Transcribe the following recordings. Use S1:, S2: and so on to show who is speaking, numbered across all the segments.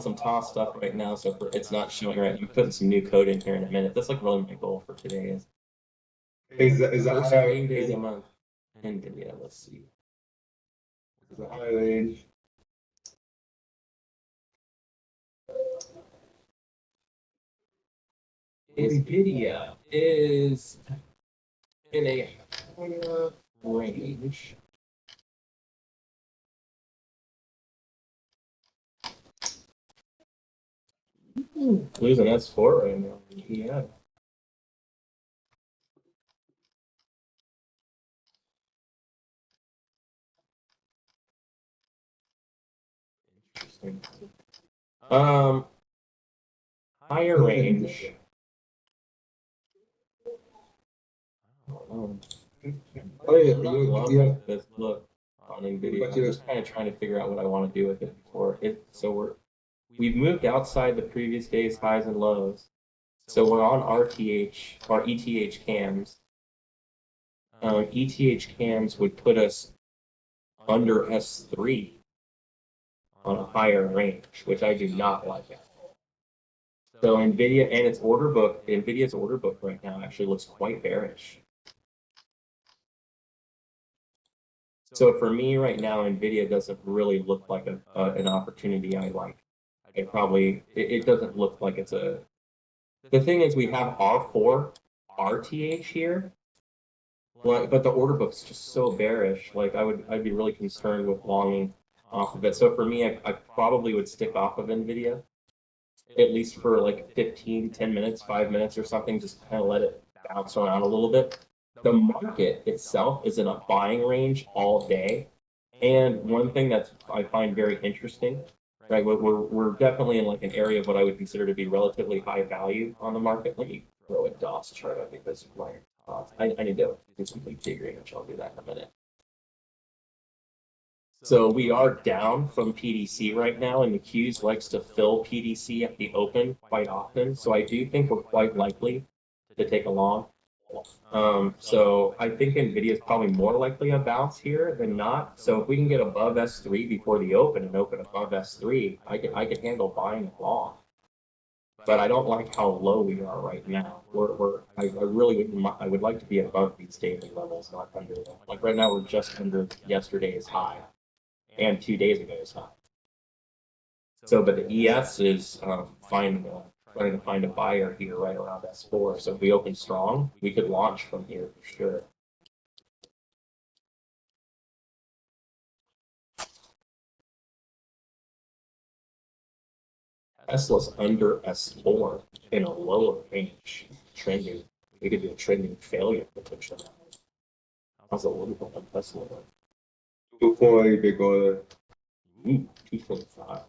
S1: some toss stuff right now, so it's not showing right. I'm putting some new code in here in a minute. That's like really my goal for today is
S2: Is
S1: first
S2: higher
S1: trading day of the month. NVIDIA, let's see.
S2: is a higher range?
S1: NVIDIA is in a higher range. Losing S4 right now. Yeah. Interesting. Higher range. Oh,
S2: Yeah.
S1: this look on NVIDIA. I'm just kind of trying to figure out what I want to do with it before it. So we've moved outside the previous day's highs and lows. So we're on RTH or ETH cams. ETH cams would put us under S3 on a higher range, which I do not like. So NVIDIA and its order book, NVIDIA's order book right now actually looks quite bearish. So for me right now, NVIDIA doesn't really look like an opportunity I like. It doesn't look like it's a. The thing is, we have R4 RTH here, but the order book's just so bearish. Like I'd be really concerned with longing off of it. So for me, I probably would stick off of NVIDIA at least for like 15, 10 minutes, 5 minutes or something, just kind of let it bounce around a little bit. The market itself is in a buying range all day. And one thing that I find very interesting, right? We're definitely in like an area of what I would consider to be relatively high value on the market. Let me throw a DOS chart up because my I need to do some figuring, which I'll do that in a minute. So we are down from PDC right now, and the Qs likes to fill PDC at the open quite often. So I do think we're quite likely to take a long. So I think NVIDIA is probably more likely a bounce here than not. So if we can get above S3 before the open and open above S3, I can handle buying it long. But I don't like how low we are right now. I really would like to be above these daily levels, not under them. Like right now, we're just under yesterday's high and 2 days ago's high. So, but the ES is trying to find a buyer here right around S4. So if we open strong, we could launch from here for sure. Tesla's under S4 in a lower range, trending. We could do a trending failure potentially. How's a little bit on Tesla?
S2: 240 because
S1: 245.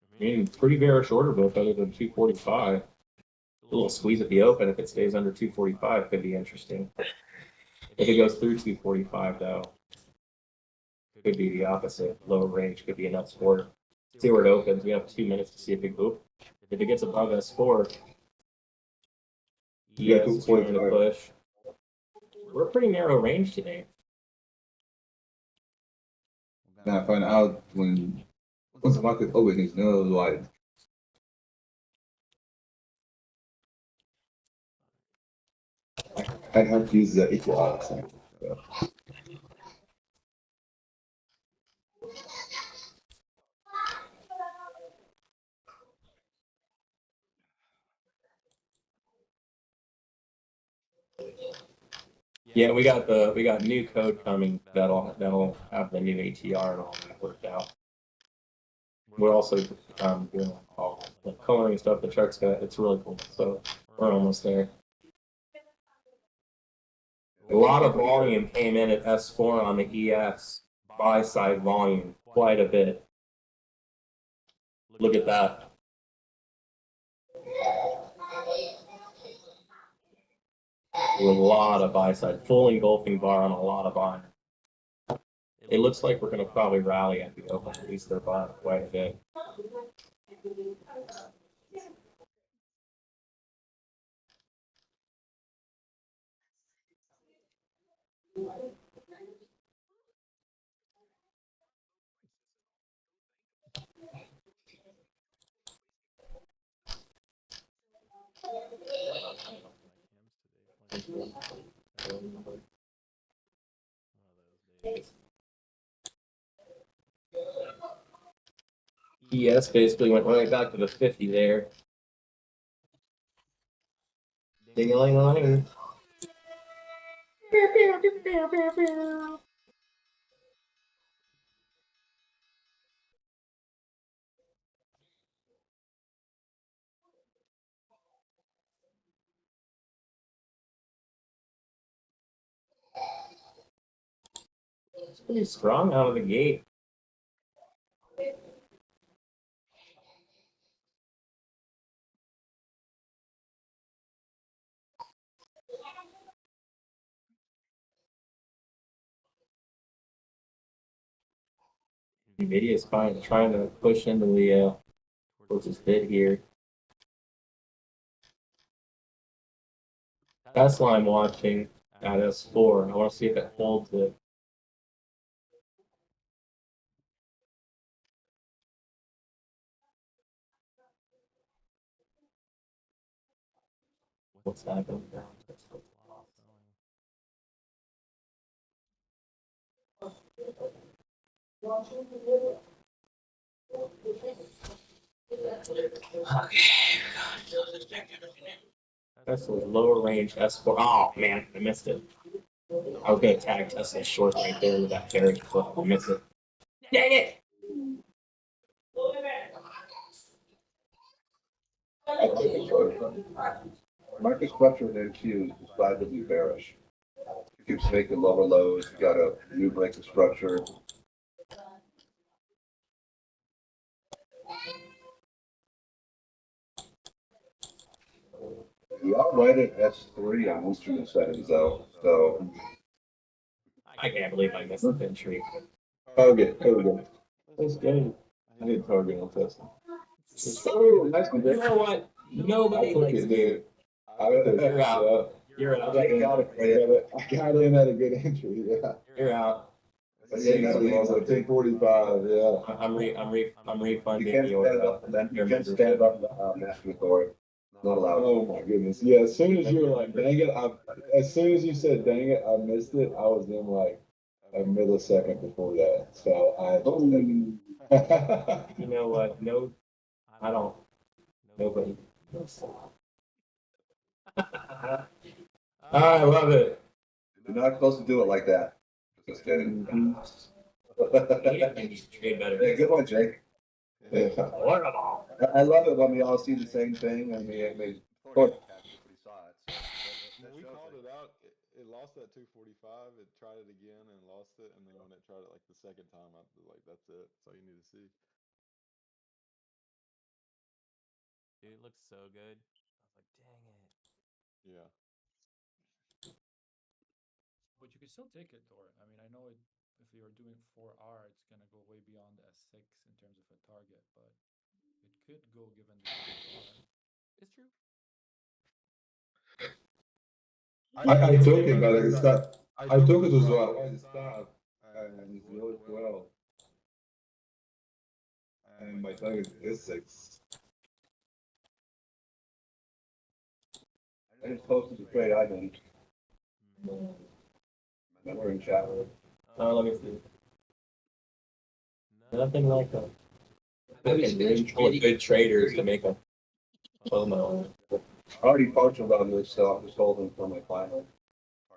S1: I mean, pretty bearish order book other than 245. A little squeeze at the open if it stays under 245 could be interesting. If it goes through 245 though, could be the opposite. Lower range could be an support. See where it opens. We have 2 minutes to see if it goes. If it gets above S4, yes, it's trying to push. We're a pretty narrow range today.
S2: I find out once the market opens, you know, like I have to use the ETR. So.
S1: Yeah, we got new code coming that'll have the new ATR and all that worked out. We're also doing all the coloring stuff. The chart's got it's really cool. So we're almost there. A lot of volume came in at S4 on the ES buy side volume, quite a bit. Look at that. A lot of buy side, full engulfing bar on a lot of buying. It looks like we're going to probably rally at the open, at least they're buying quite a bit. ES basically went right back to the 50 there. Ding-a-ling-a-ling. It's pretty strong out of the gate. Nvidia is trying to push into the towards this bid here. Tesla I'm watching at S4. I want to see if it holds it. What's that going down? Tesla's lower range S4. Oh man, I missed it. I was gonna tag Tesla short right there with that carry, but I missed it. Dang it!
S2: Market structure in NQ is decidedly bearish. It keeps making lower lows. You got a new break of structure. We are right at S3 on instrument settings though, so.
S1: I can't believe I missed the entry.
S2: Target, there we go.
S1: That's good.
S2: I need target on Tesla.
S1: So, you know what? Nobody likes
S2: it,
S1: me.
S2: dude.
S1: You're out. You're out.
S2: I got in at a good entry, yeah.
S1: You're out.
S2: Yeah, you got to lose at 10:45, yeah.
S1: I'm refunding
S2: You can't
S1: your
S2: stand up, then you can't stand up and ask for it. Not allowed.
S3: Oh my goodness. Yeah, as soon as you were like, dang it, as soon as you said, dang it, I missed it, I was in like a millisecond before that. So
S1: You know what? No, I don't. Nobody. I love it.
S2: You're not supposed to do it like that. Just kidding.
S1: Trade better.
S2: Yeah, good one, Jake.
S1: Horrible.
S2: I love it when we all see the same thing and we of course.
S3: When we called it out, it lost that 245. It tried it again and lost it. And then when it tried it like the second time, I was like, that's it. That's all you need to see.
S4: Dude, it looks so good. I was like, dang it.
S3: Yeah.
S5: But you can still take it, Dor. I mean, I know it, if you're doing 4R, it's gonna go way beyond S6 in terms of a target, but it could go given the 4R.
S4: It's true.
S3: I took it, but it's not. I took it as well. I stopped and it's really well. And my target is 6.
S2: I just posted the trade I made. Remember in chat.
S1: Let me see. Nothing like a good traders to make a FOMO.
S2: I already partialed on this, so I'm just holding for my final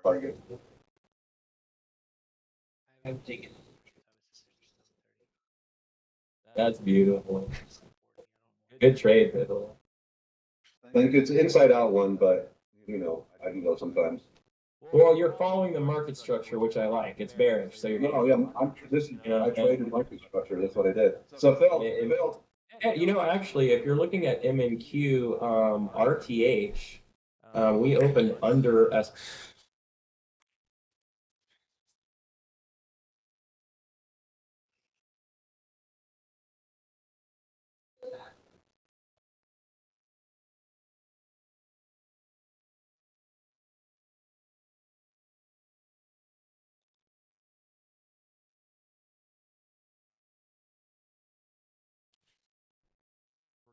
S2: target.
S1: That's beautiful. Good trade, Biddle.
S2: I think it's an inside out one, but you know, I can go sometimes.
S1: Well, you're following the market structure, which I like. It's bearish, so you're.
S2: No, yeah, I traded market structure. That's what I did. So Phil,
S1: Yeah, you know, actually, if you're looking at MNQ, RTH, we opened under S.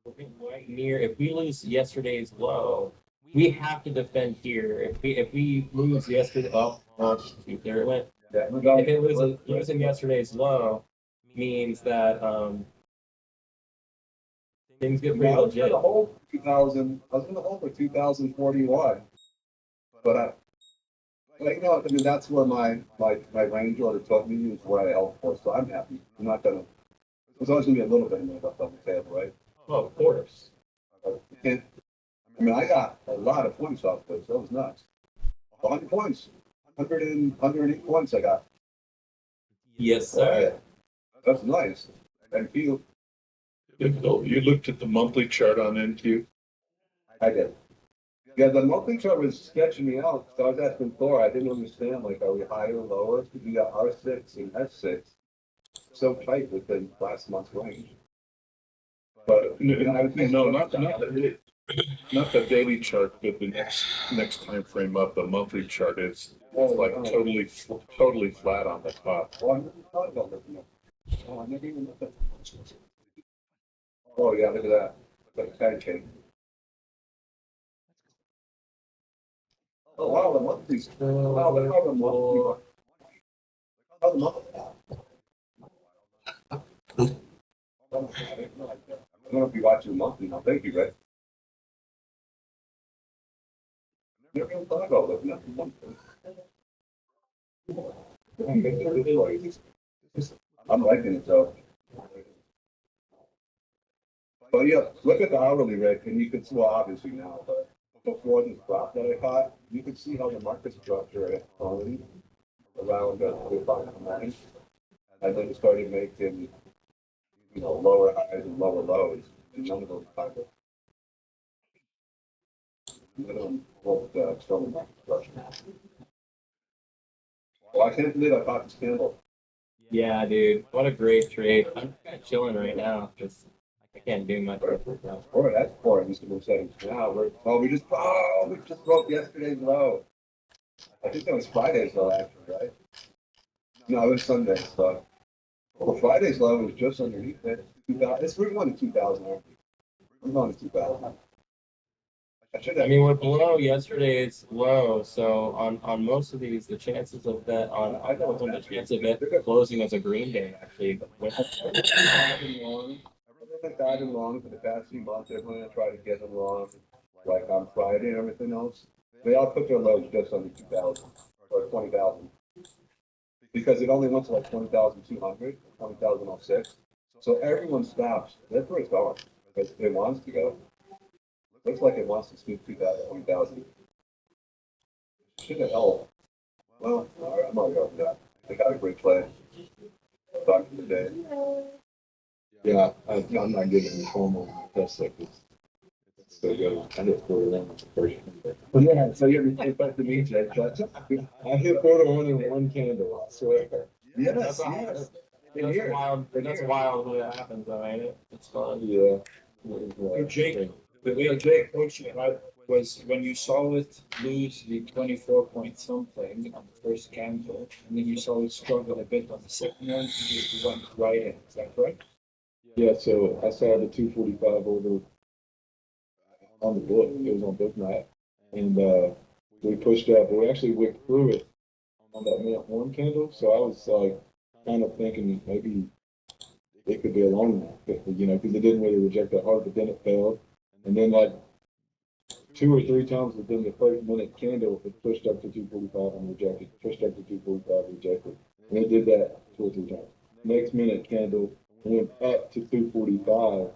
S1: right near. If we lose yesterday's low, we have to defend here. If we lose yesterday, shoot, there it went.
S2: Yeah,
S1: If it losing yesterday's low, means that things get pretty
S2: I was
S1: legit.
S2: gonna hold 2000. I was gonna hold for 2041, but you know, I mean, that's where my range order took me is where I held for, so I'm happy. I'm not gonna. There's always gonna be a little bit of left on the table, right?
S1: Oh, of course.
S2: But you can't. I mean, I got a lot of points off this. That was nuts. 100 points, 108 points I got.
S1: Yes, sir.
S2: That's nice. Thank you.
S6: You looked at the monthly chart on NQ?
S2: I did. Yeah, the monthly chart was sketching me out. So I was asking Thor, I didn't understand, like, are we higher or lower? Because we got R6 and S6 so tight within last month's range. But
S6: No, not the daily chart, but the next time frame up, the monthly chart is like totally flat on the top.
S2: Oh, I never thought about looking at. Oh, I never even looked at. Oh, yeah, look at that. Like a tag chain. Oh, wow, the monthly's, wow, look how the monthly. How the monthly. I'm gonna be watching monthly now. Thank you, Ray. Never even thought about looking at the monthly. I'm liking it though. But yeah, look at the hourly rate and you can see, well, obviously now, but before this drop that I caught, you could see how the market structure had fallen around the line. And then it started making, you know, lower highs and lower lows. And none of those kind of. External market structure. Well, I can't believe I caught this candle.
S1: Yeah, dude. What a great trade. I'm kind of chilling right now because I can't do much.
S2: Boy, that's boring. This is settings now. We just broke yesterday's low. I think that was Friday's low, actually, right? No, it was Sunday's low. Well, Friday's low was just underneath it. 2000. We're going to 2000. We're going to 2000.
S1: I mean, we're below yesterday's low, so on most of these, the chances of that the chance of it closing as a green day actually.
S2: Everyone got him wrong for the past few months. Everyone tried to get him wrong, like on Friday and everything else. They all put their lows just under 2,000 or 20,000 because it only went to like 20,200, 20,006. So everyone stops. That's where it's going. It wants to go. Looks like it wants to scoop 2,000, 20,000. Should have held. Well, all right, I'm not going to that. They got a great play. Talk to the day.
S6: Yeah, I'm not getting the formal test like this. It's so good. I hit 41 on the first one.
S2: Yeah, so you're back to me, Jake.
S6: I hit 41 in one candle, I swear.
S2: Yes,
S1: That's
S2: yes.
S1: That's wild. That's wild when it happens, though, ain't it? It's fun.
S6: Yeah.
S7: Jake, the way Jake coached you, right, was when you saw it lose the 24 point something on the first candle, and then you saw it struggle a bit on the second one, you went right in. Is that correct?
S6: Yeah, so I saw the 245 order on the book. It was on book night. And we pushed up, but we actually wicked through it on that minute one candle. So I was like kind of thinking maybe it could be a long one, you know, because it didn't really reject that hard, but then it failed. And then like 2 or 3 times within the first minute candle, it pushed up to 245 and rejected, pushed up to 245, rejected. And it did that 2 or 3 times. Next minute candle went up to 245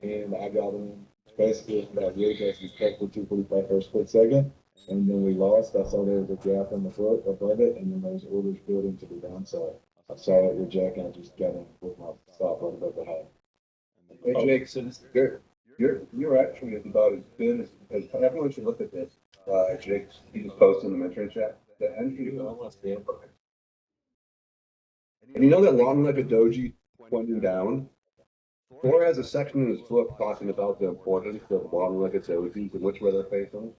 S6: and I got in basically that retest and kept the 245 for a split second. And then we lost. I saw there was a gap in the foot above it, and then those orders building to the downside. I saw it reject, and I just got in with my stop right above the high.
S2: Hey, Jake, so you're actually about as good as everyone should look at this. Jake, he just posted in the mentoring chat. The entry. And you know that long leg of doji pointing down? Thor has a section in his book talking about the importance of long legged dojis and which way they're facing.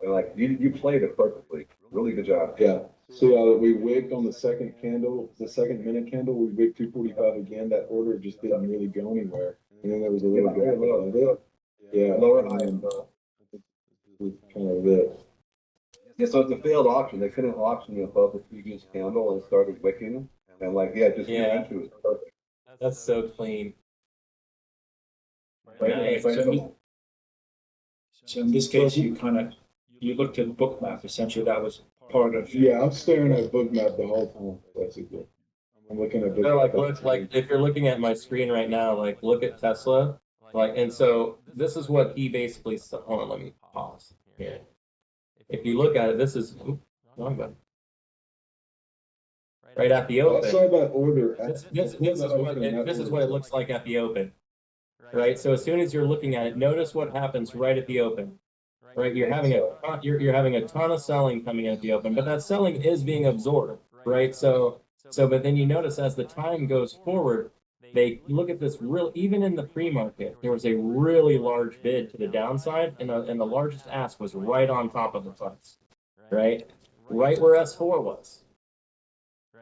S2: And like you played it perfectly. Really good job.
S6: Yeah. So we wigged on the second candle, the second minute candle. We wigged 245 again. That order just didn't really go anywhere. and then there was a little gap above it. Yeah.
S2: Lower
S6: and
S2: high.
S6: then was kind of it.
S2: Yeah, so it's a failed auction. They couldn't auction it above the previous candle and started wicking. And like, yeah, just
S1: Yeah.
S2: went into it. Perfect.
S1: That's so clean.
S7: Right,
S1: Nice.
S7: so in this case, you looked at Bookmap, essentially that was part of.
S6: Yeah, I'm staring at Bookmap the whole time, basically. I'm looking at
S1: So like,
S6: Bookmap.
S1: look, if you're looking at my screen right now, like, look at Tesla. Like, and so this is what he basically, hold on, let me pause here. If you look at it, this is, wrong button. Right at the
S6: I
S1: open.
S6: saw that order.
S1: This is what it looks like at the open, right? So as soon as you're looking at it, notice what happens right at the open, right? You're having a ton of selling coming at the open, but that selling is being absorbed, right? So but then you notice as the time goes forward, they look at this real, even in the pre-market, there was a really large bid to the downside, and the largest ask was right on top of the price, right? Right where S4 was.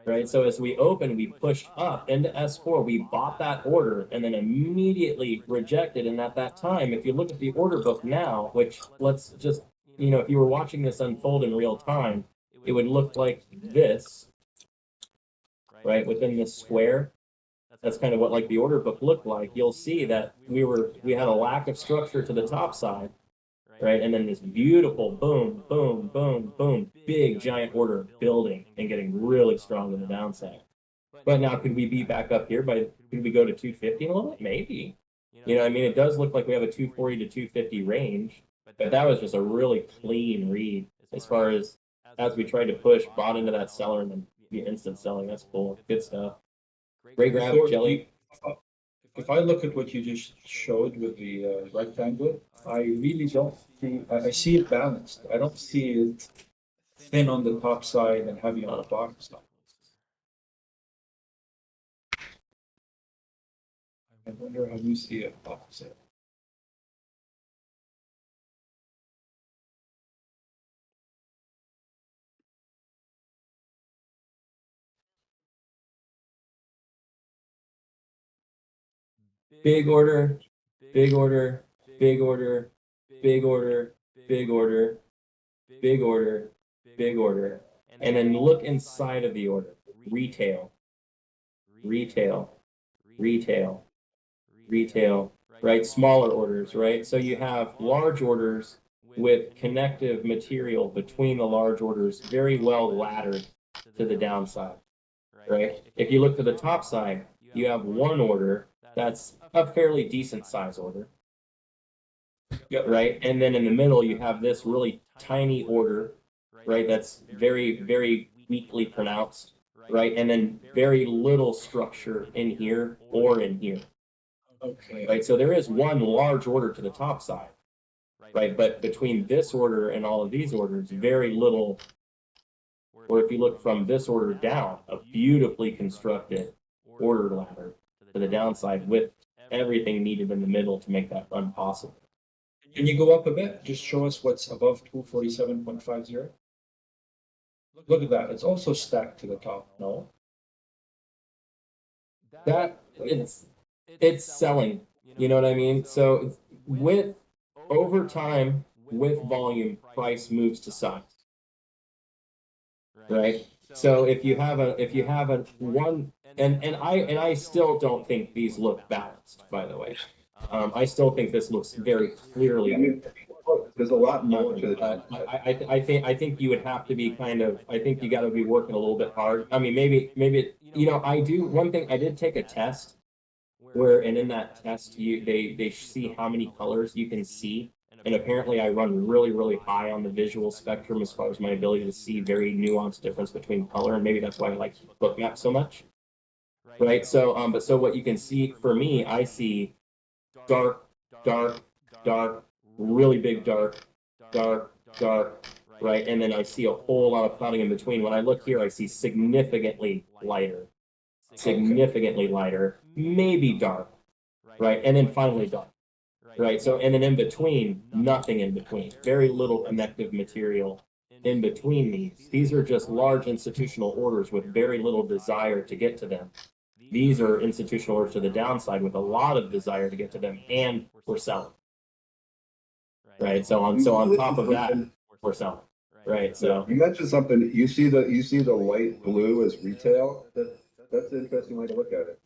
S1: Right, so as we opened, we pushed up into S4, we bought that order and then immediately rejected. And at that time, if you look at the order book now, which let's just, if you were watching this unfold in real time, it would look like this, right, within this square. That's kind of what like the order book looked like. You'll see that we had a lack of structure to the top side. Right, and then this beautiful boom, boom, boom, boom, big giant order building and getting really strong to the downside. But now, could we be back up here? Could we go to 250 in a little bit? Maybe. It does look like we have a 240 to 250 range, but that was just a really clean read as far as we tried to push, bought into that seller, and then the instant selling. That's cool. Good stuff. Great grab, Jelly.
S7: If I look at what you just showed with the rectangle, I really don't see, I see it balanced. I don't see it thin on the top side and heavy on the bottom side. I wonder how you see it opposite.
S1: Big order, big order, big order, big order, big order, big order, big order. And then look inside of the order. Retail, retail, retail, retail, right? Smaller orders, right? So you have large orders with connective material between the large orders, very well laddered to the downside, right? If you look to the top side, you have one order that's a fairly decent size order, right? And then in the middle, you have this really tiny order, right? That's very, very weakly pronounced, right? And then very little structure in here or in here,
S7: Okay.
S1: right? So there is one large order to the top side, right? But between this order and all of these orders, very little. Or if you look from this order down, a beautifully constructed order ladder to the downside with everything needed in the middle to make that run possible.
S7: Can you go up a bit? Just show us what's above 247.50. Look at that. It's also stacked to the top. No?
S1: That it's selling, you know what I mean? So with over time, with volume, price moves to size, right? So if you have a one, and I still don't think these look balanced, by the way. I still think this looks very clearly.
S2: I mean, there's a lot more to the.
S1: I think you would have to be I think you got to be working a little bit hard. I mean, maybe one thing I did take a test and in that test they see how many colors you can see. And apparently I run really, really high on the visual spectrum as far as my ability to see very nuanced difference between color. And maybe that's why I like Bookmap so much. Right. So, but so what you can see for me, I see dark, dark, dark, really big dark, dark, dark, right? And then I see a whole lot of clouding in between. When I look here, I see significantly lighter, maybe dark, right? And then finally dark. Right, so and then in between, nothing in between. Very little connective material in between these. These are just large institutional orders with very little desire to get to them. These are institutional orders to the downside with a lot of desire to get to them, and we're selling, right? So on top of that, we're selling, right? So
S2: You mentioned something, you see the light blue as retail, that's an interesting way to look at it.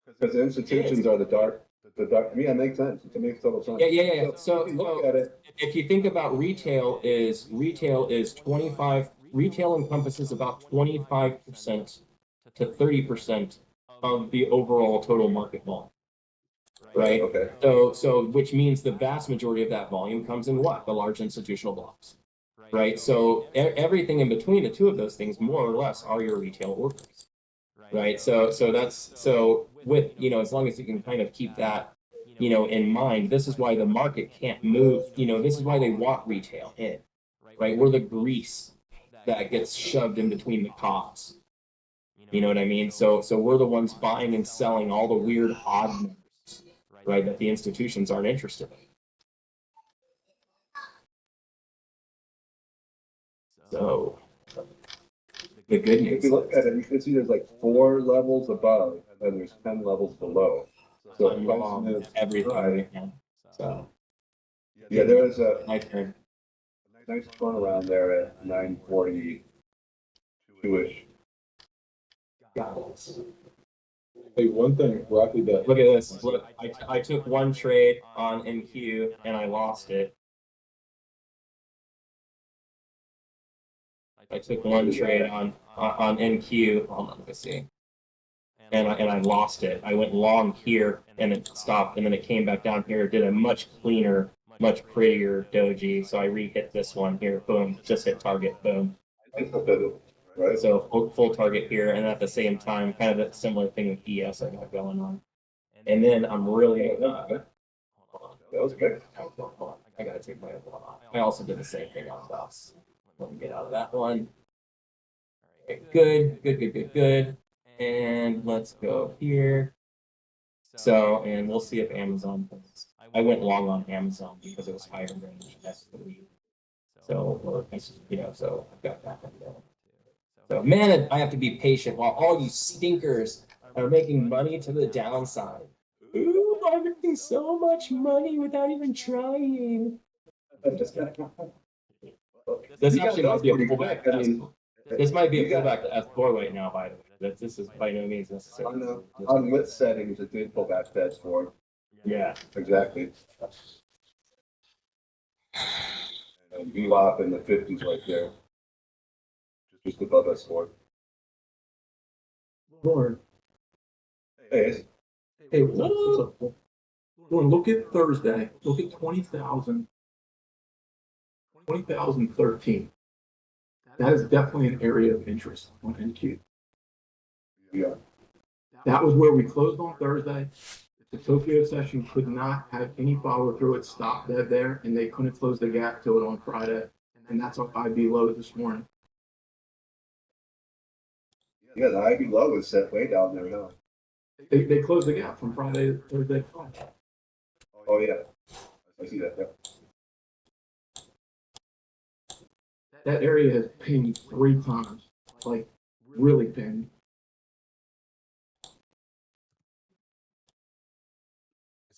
S2: Because the institutions are the dark, yeah, it makes sense, it makes total sense.
S1: yeah. So
S2: if you look at it,
S1: if you think about retail is 25, retail encompasses about 25% to 30% of the overall total market volume, right?
S2: okay,
S1: So which means the vast majority of that volume comes in what? The large institutional blocks, right? So everything in between the two of those things, more or less, are your retail orders, right? So with, as long as you can kind of keep that, in mind, this is why the market can't move, this is why they want retail in, right? We're the grease that gets shoved in between the cogs. You know what I mean? So we're the ones buying and selling all the weird odd numbers, right, that the institutions aren't interested in. So the good
S2: if
S1: news
S2: you look at it, you can see there's like 4 levels above, and there's 10 levels below. So
S1: I'm wrong everything right now. So
S2: yeah, there is a
S1: my turn.
S2: nice turnaround there at 9:42-ish.
S1: Got it.
S6: Hey, one thing, Rocky, that
S1: Look at this. Look, I took one trade on NQ and I lost it. I took one trade on NQ. Hold on, let me see. And I lost it. I went long here and it stopped, and then it came back down here. Did a much cleaner, much prettier doji. So I re-hit this one here. Boom, just hit target. Boom.
S2: Right?
S1: So full target here, and at the same time, kind of a similar thing with ES I got going on. And then I'm really
S2: That was good.
S1: hold on. I gotta take my other one off. I also did the same thing on DOS. Let me get out of that one. Okay, good. And let's go here. So, and we'll see if Amazon plays. I went long on Amazon because it was higher range S3. So, so I've got that one going. So, man, I have to be patient while all you stinkers are making money to the downside. Ooh, I'm making so much money without even trying. This actually might be a pullback to S4. This might be a pullback to S4 right now, by the way. This is by no means necessary.
S2: On lit settings, it did pull back to S4.
S1: Yeah.
S2: Exactly. And VWAP in the 50s right there. Just above S4.
S7: Lauren,
S2: Hey,
S7: hey, what's up? Lauren, look at Thursday. Look at 20,013. That is definitely an area of interest on NQ.
S2: yeah.
S7: That was where we closed on Thursday. The Tokyo session could not have any follow through. It stopped dead there, and they couldn't close the gap to it on Friday. And that's our IB low this morning.
S2: Yeah, the IB low is set way down there now.
S7: They closed the gap from Friday to Thursday.
S2: Oh, yeah. I see that, yeah.
S7: That area has pinged 3 times, like really pinged.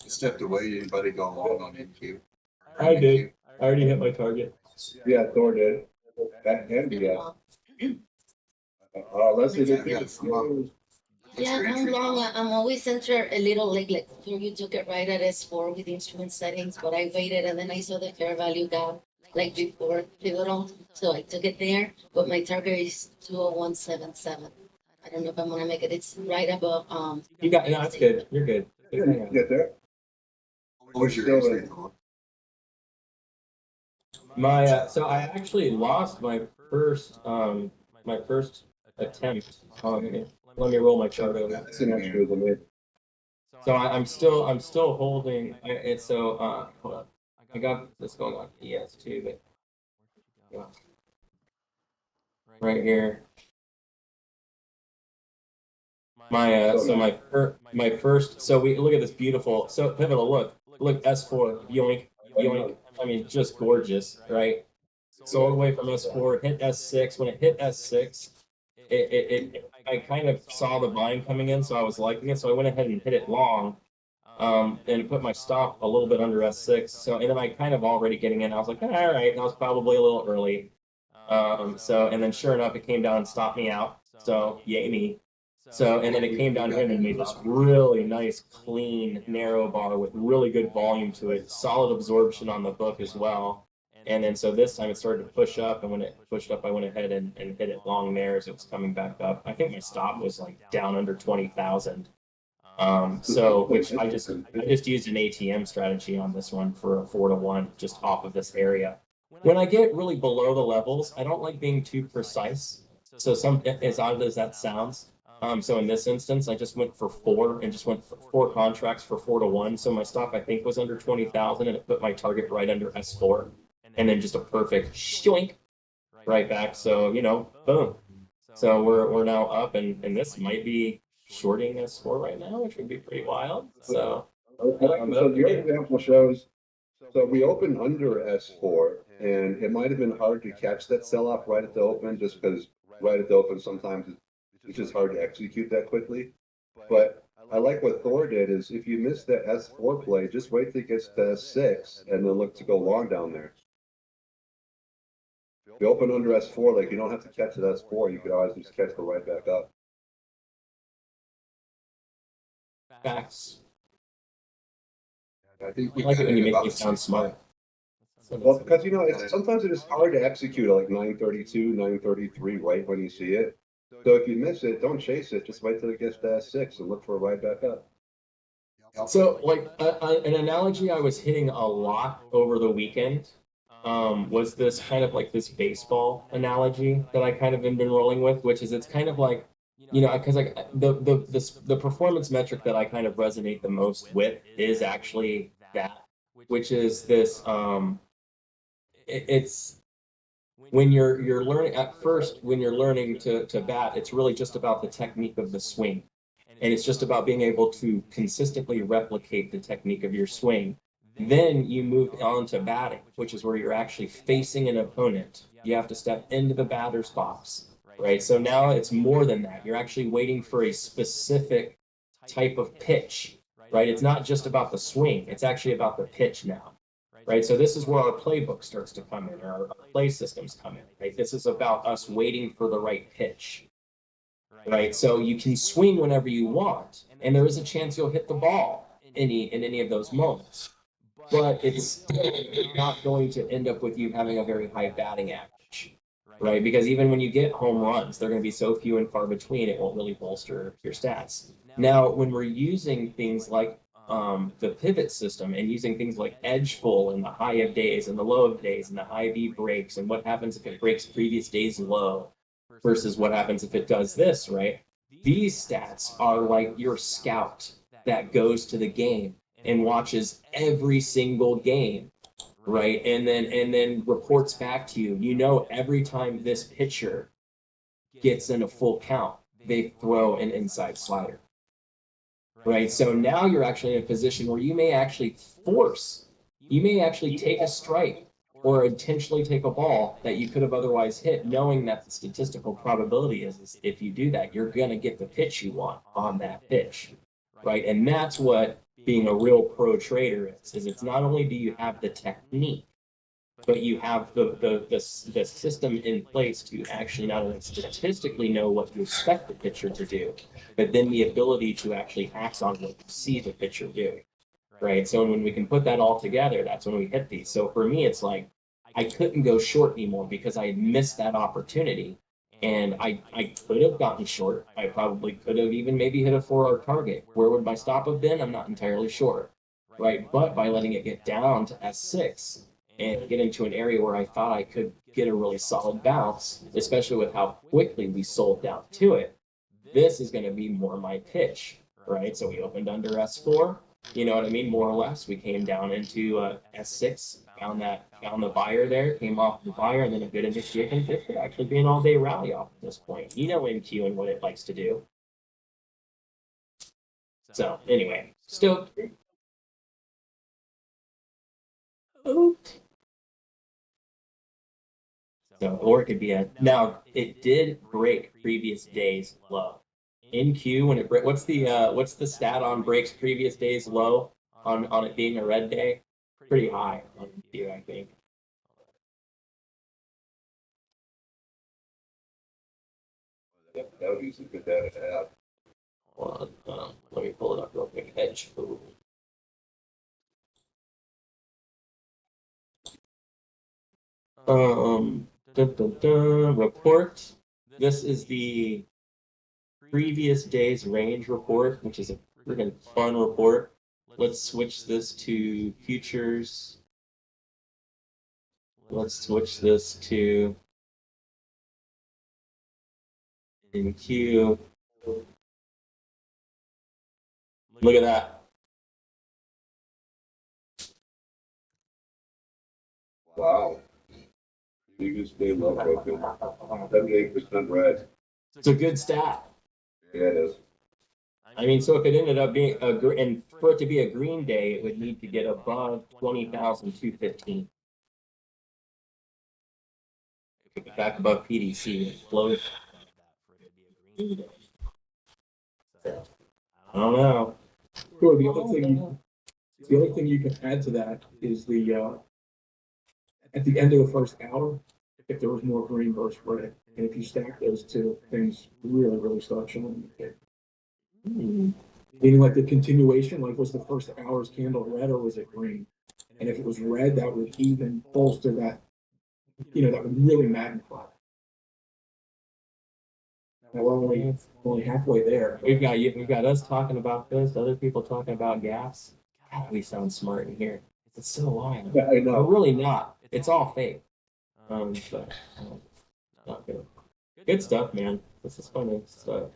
S2: Stepped away, anybody go long on NQ?
S1: I did. I already hit my target.
S2: Yeah, Thor did. That can be, yeah. Leslie did.
S8: Yeah, I'm long. I'm always enter a little like here you took it right at S4 with instrument settings, but I waited and then I saw the fair value gap like before pivotal, so I took it there. But my target is 20177. I don't know if I'm gonna make it. It's right above.
S1: You got, no, that's good. You're good.
S2: Yeah, you can get there.
S9: What's your
S2: Still
S9: instinct on?
S1: So I actually lost my first attempt on it. Let me roll my chart over.
S2: That's an extra the mid.
S1: So I'm still holding. Hold on. I got this going on ES too, but yeah. Right here. My first. So we look at this beautiful. So pivotal. Look S4 yoink. I mean, just gorgeous, right? So all the way from S4, hit S6. When it hit S6, I kind of saw the buying coming in, so I was liking it. So I went ahead and hit it long, and put my stop a little bit under S6. So, and then I kind of already getting in. I was like, all right, that was probably a little early. And then sure enough, it came down and stopped me out. So yay me. So, and then it came down here and made this really nice, clean, narrow bar with really good volume to it, solid absorption on the book as well. And then so this time it started to push up, and when it pushed up, I went ahead and hit it long there as it was coming back up. I think my stop was like down under 20,000. So which I just used an ATM strategy on this one for a 4-to-1 just off of this area. When I get really below the levels, I don't like being too precise. So as odd as that sounds. So in this instance, I just went for 4 and just went for 4 contracts for 4-to-1. So my stop, I think, was under 20,000, and it put my target right under S4. And then just a perfect shoink right back. So, you know, boom. So we're now up, and this might be shorting S4 right now, which would be pretty wild. So,
S2: So the other example shows, so we opened under S4, and it might have been hard to catch that sell-off right at the open, just because right at the open sometimes it's just hard to execute that quickly. But I like what Thor did is if you miss that S4 play, just wait till it gets to S6 and then look to go long down there. If you open under S4, like you don't have to catch it S4, you could always just catch the right back up.
S1: facts.
S9: I think
S1: I
S9: we
S1: like it when you make
S9: about
S1: me
S9: the
S1: sound
S9: same
S1: smart.
S2: Well, because you know, sometimes it is hard to execute at like 932, 933 right when you see it. So if you miss it, don't chase it. Just wait till it gets to S6 and look for a right back up.
S1: So, like, an analogy I was hitting a lot over the weekend was this kind of like this baseball analogy that I kind of been rolling with, which is it's kind of like, you know, because like the performance metric that I kind of resonate the most with is actually that, which is this it's when you're learning at first, when you're learning to bat, it's really just about the technique of the swing. And it's just about being able to consistently replicate the technique of your swing. Then you move on to batting, which is where you're actually facing an opponent. You have to step into the batter's box, right? So now it's more than that. You're actually waiting for a specific type of pitch, right? It's not just about the swing. It's actually about the pitch now, right? So this is where our playbook starts to come in, or our play systems come in, right? This is about us waiting for the right pitch. Right, so you can swing whenever you want, and there is a chance you'll hit the ball in any of those moments. But it's not going to end up with you having a very high batting average, right? Because even when you get home runs, they're going to be so few and far between, it won't really bolster your stats. Now, when we're using things like the pivot system and using things like edge full and the high of days and the low of days and the high V breaks and what happens if it breaks previous day's low, versus what happens if it does this, right? These stats are like your scout that goes to the game and watches every single game, right? And then reports back to you. You know, every time this pitcher gets in a full count, they throw an inside slider, right? So now you're actually in a position where you may actually take a strike or intentionally take a ball that you could have otherwise hit, knowing that the statistical probability is if you do that, you're going to get the pitch you want on that pitch, right? And that's what being a real pro trader is it's not only do you have the technique, but you have the system in place to actually not only statistically know what you expect the pitcher to do, but then the ability to actually act on what you see the pitcher do. Right. So when we can put that all together, that's when we hit these. So for me, it's like I couldn't go short anymore because I had missed that opportunity. And I could have gotten short. I probably could have even maybe hit a 4-hour target. Where would my stop have been? I'm not entirely sure. Right. But by letting it get down to S6 and get into an area where I thought I could get a really solid bounce, especially with how quickly we sold down to it, this is going to be more my pitch. Right. So we opened under S4. You know what I mean? More or less, we came down into S6, found the buyer there, came off the buyer, and then a good initiation. This could actually be an all-day rally off at this point. You know NQ and what it likes to do. So anyway, stoked. So, or it could be a, now, it did break previous day's low. In Q, when it, what's the stat on breaks previous day's low on it being a red day? Pretty high on Q, I think.
S2: That would be some good data to have.
S1: Hold on, let me pull it up real quick. Edge. Ooh. Report. This is the previous day's range report, which is a freaking fun report. Let's switch this to futures. Let's switch this to in Q. Look at that.
S2: Wow. Biggest day low broken. 78% red.
S1: It's a good stat.
S2: Yeah, it is.
S1: I mean, so if it ended up being and for it to be a green day, it would need to get above 20,215. If it get back above PDC, it flows. I don't know.
S6: Sure, the other thing you can add to that is the, at the end of the first hour, if there was more green versus red, and if you stack those two, things really start showing. Meaning like the continuation, like was the first hour's candle red or was it green? And if it was red, that would even bolster that, that would really magnify. Now we're only halfway there.
S1: We've got us talking about this, other people talking about gas. God, we sound smart in here. It's so wild.
S2: Yeah, I
S1: We're
S2: know.
S1: really not. It's all fake. But not good. Good stuff, man. This is funny stuff.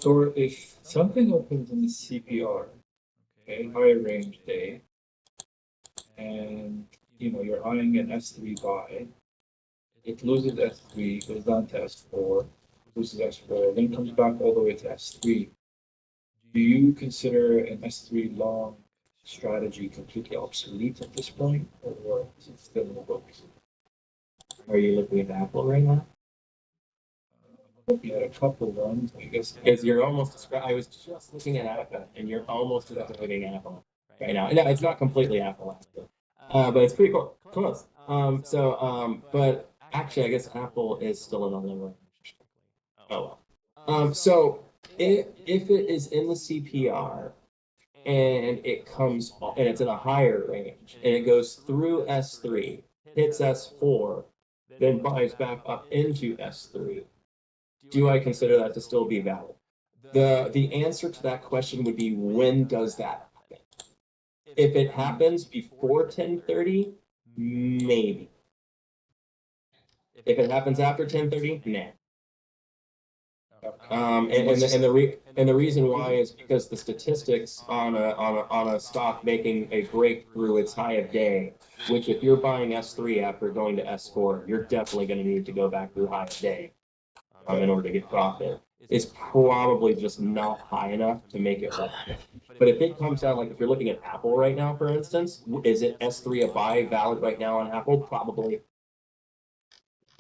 S7: Or if something opens in the CPR, okay, high range day, and you're eyeing an S3 buy, it loses S3, goes down to S4, loses S4, then comes back all the way to S3. Do you consider an S3 long strategy completely obsolete at this point, or is it still in the books?
S1: Are you looking at Apple right now?
S7: We had a couple ones, I guess.
S1: Because you're almost. I was just looking at Apple, and you're almost looking at Apple right now. No, it's not completely Apple, actually. But it's pretty cool. Close. But actually, I guess Apple is still in the lower range. Oh well. So if it is in the CPR and it comes and it's in a higher range and it goes through S3, hits S4, then buys back up into S3, do I consider that to still be valid? The answer to that question would be, when does that happen? If it happens before 10:30, maybe. If it happens after 10:30, nah. And the reason why is because the statistics on a stock making a break through its high of day, which if you're buying S3 after going to S4, you're definitely going to need to go back through high of day in order to get profit. Is probably just not high enough to make it work. But if it comes down, like if you're looking at Apple right now, for instance, is it S3 a buy valid right now on Apple? Probably.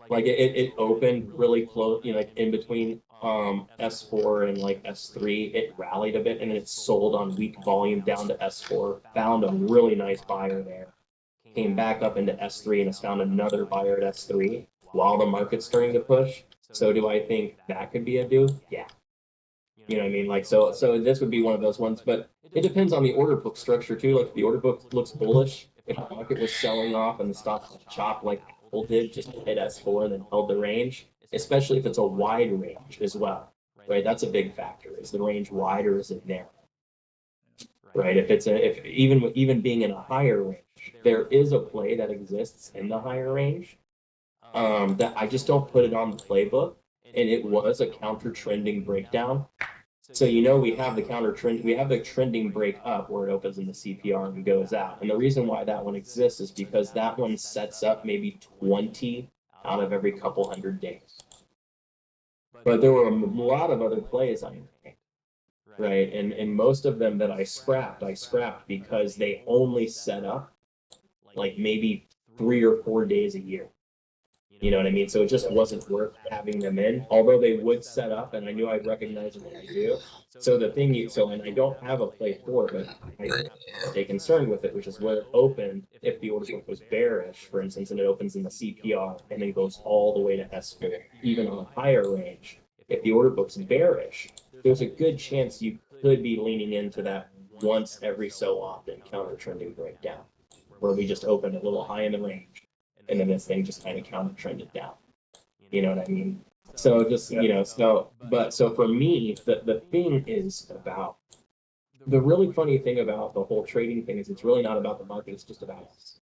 S1: Like it opened really close, like in between S4 and like S3, it rallied a bit and then it sold on weak volume down to S4, found a really nice buyer there, came back up into S3 and has found another buyer at S3 while the market's starting to push. So do I think that could be a do? Yeah. You know what I mean? Like, so this would be one of those ones, but it depends on the order book structure too. Like if the order book looks bullish, if the market was selling off and the stock chopped like Apple did, just hit S4 and then held the range, especially if it's a wide range as well, right? That's a big factor. Is the range wide or is it narrow? Right? If even being in a higher range, there is a play that exists in the higher range. That I just don't put it on the playbook, and it was a counter trending breakdown. So we have the counter trend, we have the trending break up where it opens in the CPR and goes out. And the reason why that one exists is because that one sets up maybe 20 out of every couple hundred days. But there were a lot of other plays I made, right? And most of them that I scrapped because they only set up like maybe 3 or 4 days a year. You know what I mean? So it just wasn't worth having them in, although they would set up, and I knew I'd recognize them when I do. So the thing, and I don't have a play 4, but I stay concerned with it, which is where it opened, if the order book was bearish, for instance, and it opens in the CPR and then goes all the way to S4, even on a higher range. If the order book's bearish, there's a good chance you could be leaning into that once every so often counter trending breakdown, where we just opened a little high in the range, and then this thing just kind of counter trended down. You know what I mean? So just, so for me, the thing is about, the really funny thing about the whole trading thing is it's really not about the market, it's just about us.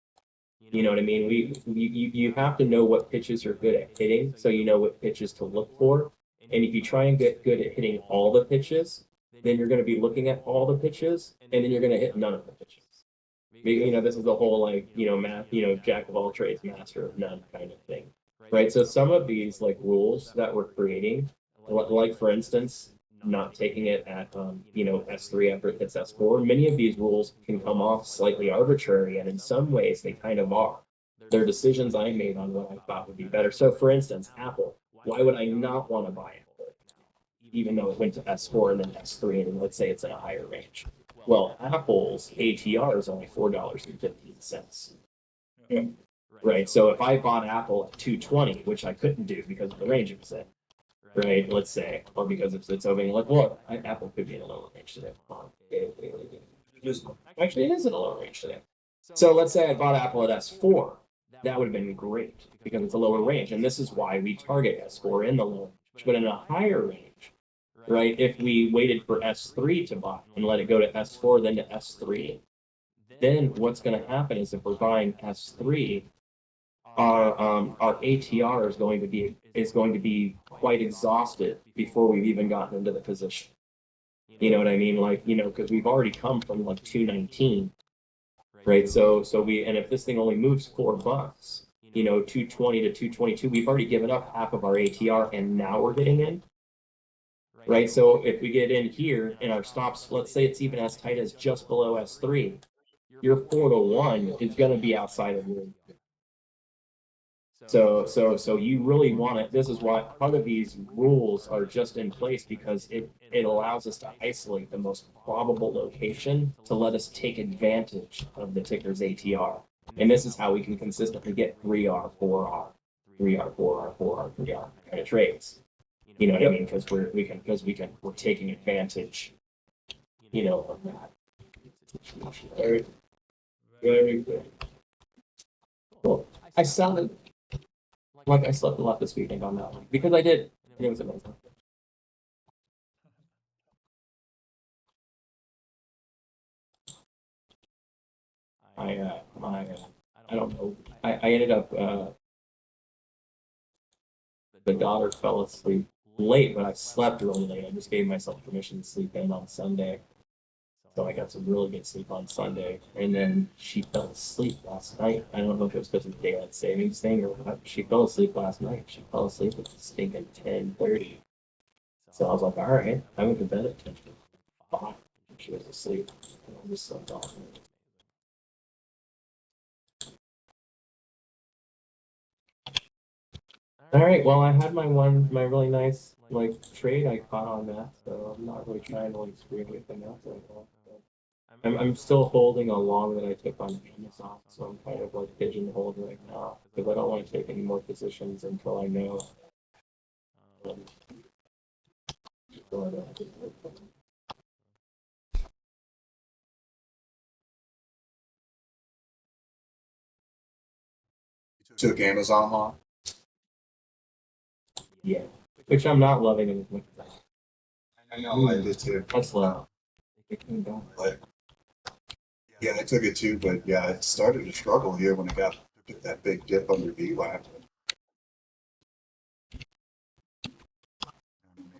S1: You know what I mean? You have to know what pitches you're good at hitting, so you know what pitches to look for. And if you try and get good at hitting all the pitches, then you're going to be looking at all the pitches, and then you're going to hit none of the pitches. This is the whole math, jack of all trades, master of none kind of thing, right? So some of these rules that we're creating, like for instance, not taking it at S3 after it hits S4. Many of these rules can come off slightly arbitrary, and in some ways they kind of are. They're decisions I made on what I thought would be better. So for instance, Apple. Why would I not want to buy Apple, even though it went to S4 and then S3, and let's say it's in a higher range? Well, Apple's ATR is only $4.15. Right. So if I bought Apple at 220, which I couldn't do because of the range it was in, right? Let's say, or because it's opening, Apple could be in a lower range today. Actually, it is in a lower range today. So let's say I bought Apple at S4. That would have been great because it's a lower range. And this is why we target S4 in the lower range. But in a higher range, right, if we waited for S3 to buy and let it go to S4, then to S3, then what's going to happen is if we're buying S3, our ATR is going to be quite exhausted before we've even gotten into the position. You know what I mean? Because we've already come from 219. Right, so and if this thing only moves $4, 220 to 222, we've already given up half of our ATR, and now we're getting in. Right, so if we get in here and our stops, let's say it's even as tight as just below S3, your 4 to 1 is going to be outside of your. So you really want it. This is why part of these rules are just in place, because it allows us to isolate the most probable location to let us take advantage of the ticker's ATR. And this is how we can consistently get 3R, 4R, 3R, 4R, 4R, 3R kind of trades. You know what I mean? Because we're taking advantage, of that.
S7: Very, very good.
S1: Cool. I sounded like I slept a lot this weekend on that one, because I did, and it was amazing. I don't know. I ended up, the daughter fell asleep late, but I slept really late. I just gave myself permission to sleep in on Sunday. So I got some really good sleep on Sunday. And then she fell asleep last night. I don't know if it was because of the daylight savings thing or what. She fell asleep last night. She fell asleep at stinking 10:30. So I was like, all right, I went to bed at 10:05. She was asleep. And I just slept off. All right, well, I had my really nice trade I caught on that, so I'm not really trying to screw anything else right now. I'm still holding a long that I took on Amazon, so I'm kind of pigeonholed right now because I don't want to take any more positions until I know.
S9: Took Amazon long.
S1: Yeah, which I'm not loving it as much as
S9: I know, I did too.
S1: that's low.
S9: But yeah, I took it too, but yeah, it started to struggle here when it got that big dip under VWAP.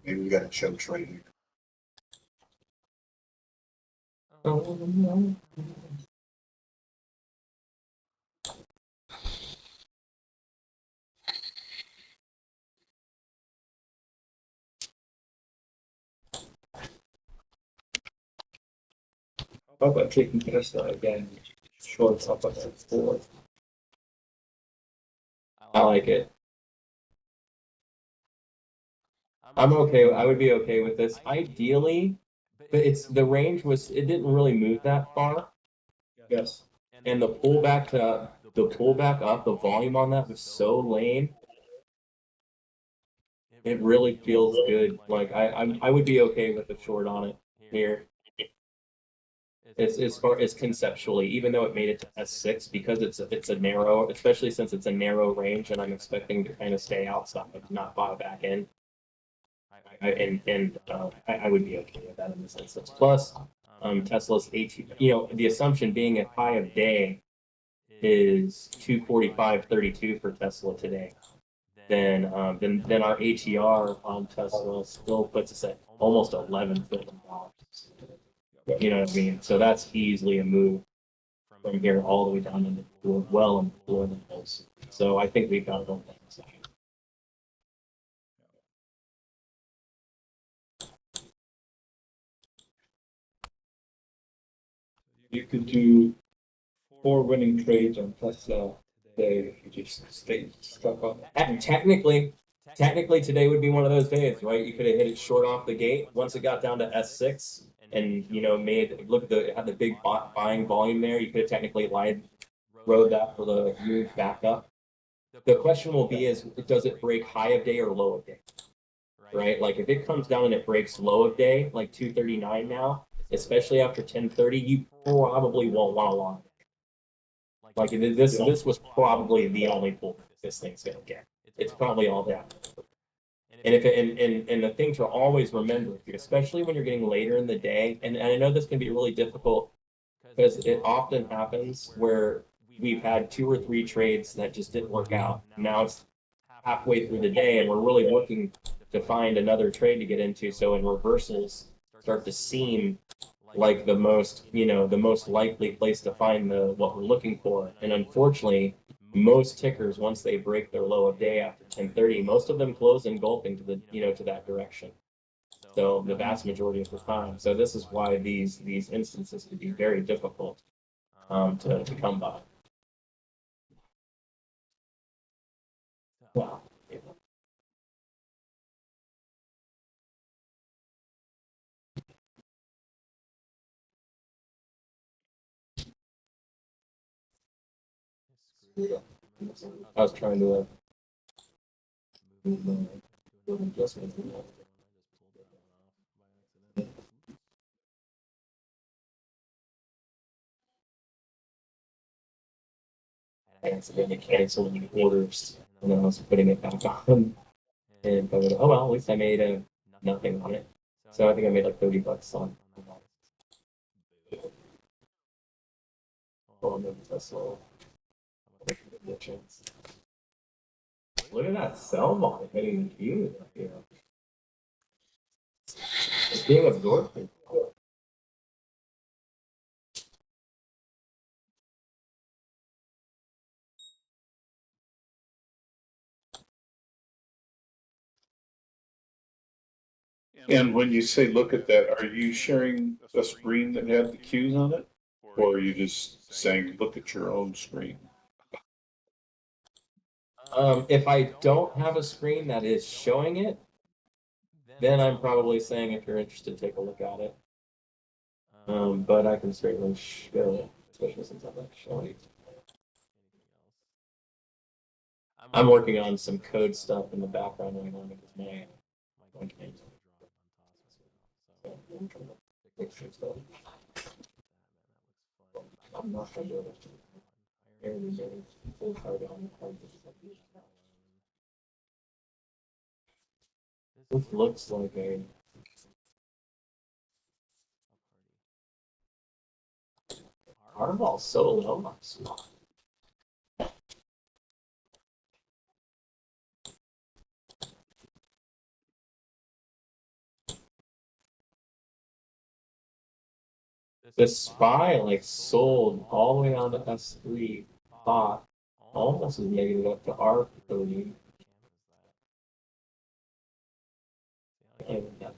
S9: Maybe we got to show trading.
S7: How about taking Tesla again? Shorts up at 4.
S1: like it. I'm okay. I would be okay with this. Ideally, but it's the range was it didn't really move that far,
S7: Yes.
S1: and the pullback up, the volume on that was so lame. It really feels good. Like I would be okay with the short on it here. As far as conceptually, even though it made it to S6 because it's a narrow, especially since it's a narrow range, and I'm expecting to kind of stay outside, not buy back in. I would be okay with that in this instance. Plus, Tesla's 18, the assumption being a high of day is 245.32 for Tesla today. Then our ATR on Tesla still puts us at almost $11 billion. You know what I mean? So that's easily a move from here all the way down into well and below the hills. So I think we've got it on that side.
S7: You could do 4 winning trades on Tesla today if you just stay stuck on it.
S1: And technically today would be one of those days, right? You could have hit it short off the gate once it got down to S6 and had the big buying volume there. You could have technically rode that for the move back up. The question will be is does it break high of day or low of day? Right? Like if it comes down and it breaks low of day, like 239 now, especially after 1030, you probably won't want to long. Like this was probably the only pull this thing's gonna get. It's probably all that. And and the thing to always remember, especially when you're getting later in the day, and I know this can be really difficult because it often happens where we've had 2 or 3 trades that just didn't work out. Now it's halfway through the day and we're really looking to find another trade to get into. So in reversals start to seem like the most likely place to find what we're looking for. And unfortunately, most tickers, once they break their low of day after 1030, most of them close engulfing to to that direction. So the vast majority of the time. So this is why these instances can be very difficult to come by. Wow. I was trying to adjustment. I accidentally canceled the orders and I was putting it back on. And I went, oh well, at least I made nothing on it. So I think I made like $30 on Tesla. Look at that sell volume hitting the queue. It's being absorbed.
S2: And when you say look at that, are you sharing a screen that had the cues on it? Or are you just saying look at your own screen?
S1: If I don't have a screen that is showing it, then I'm probably saying if you're interested, take a look at it. But I can certainly show it, especially since I'm not showing it. I'm working on some code stuff in the background right now because my game's I'm not gonna do it. This looks like a Hardball so low on spot. The SPY like sold all the way down to S3, bought almost as negative up to R30. And that